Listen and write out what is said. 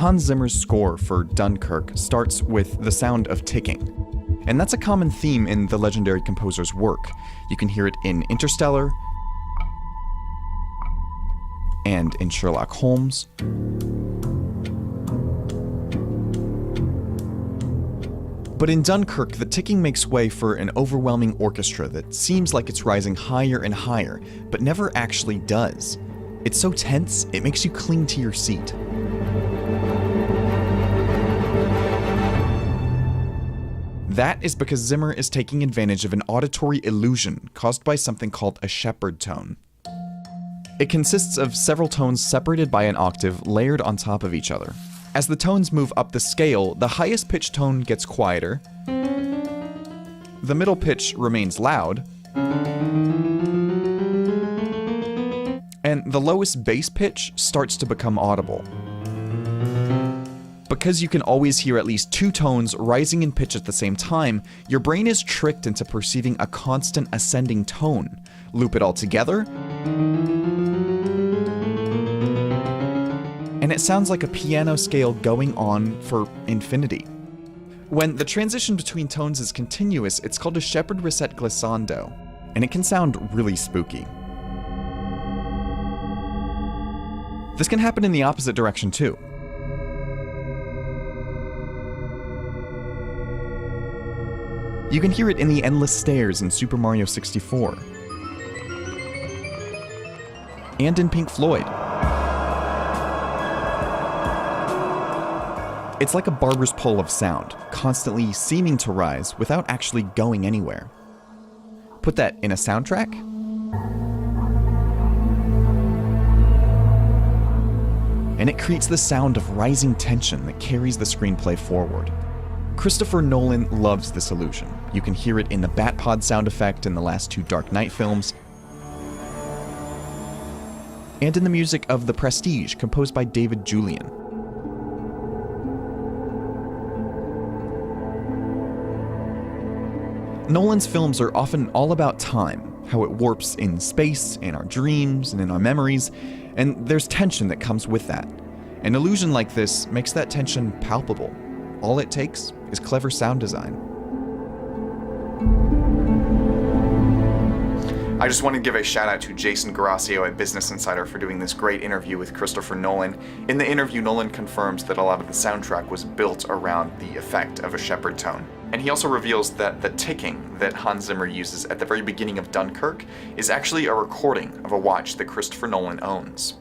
Hans Zimmer's score for Dunkirk starts with the sound of ticking. And that's a common theme in the legendary composer's work. You can hear it in Interstellar, and in Sherlock Holmes. But in Dunkirk, the ticking makes way for an overwhelming orchestra that seems like it's rising higher and higher, but never actually does. It's so tense, it makes you cling to your seat. That is because Zimmer is taking advantage of an auditory illusion caused by something called a shepherd tone. It consists of several tones separated by an octave layered on top of each other. As the tones move up the scale, the highest pitch tone gets quieter, the middle pitch remains loud, and the lowest bass pitch starts to become audible. Because you can always hear at least two tones rising in pitch at the same time, your brain is tricked into perceiving a constant ascending tone. Loop it all together, and it sounds like a piano scale going on for infinity. When the transition between tones is continuous, it's called a shepherd risette glissando, and it can sound really spooky. This can happen in the opposite direction too. You can hear it in the endless stairs in Super Mario 64, and in Pink Floyd. It's like a barber's pole of sound, constantly seeming to rise without actually going anywhere. Put that in a soundtrack, and it creates the sound of rising tension that carries the screenplay forward. Christopher Nolan loves this illusion. You can hear it in the Batpod sound effect in the last two Dark Knight films, and in the music of The Prestige, composed by David Julian. Nolan's films are often all about time, how it warps in space, in our dreams, and in our memories, and there's tension that comes with that. An illusion like this makes that tension palpable. All it takes is clever sound design. I just want to give a shout out to Jason Garasio at Business Insider for doing this great interview with Christopher Nolan. In the interview, Nolan confirms that a lot of the soundtrack was built around the effect of a shepherd tone. And he also reveals that the ticking that Hans Zimmer uses at the very beginning of Dunkirk is actually a recording of a watch that Christopher Nolan owns.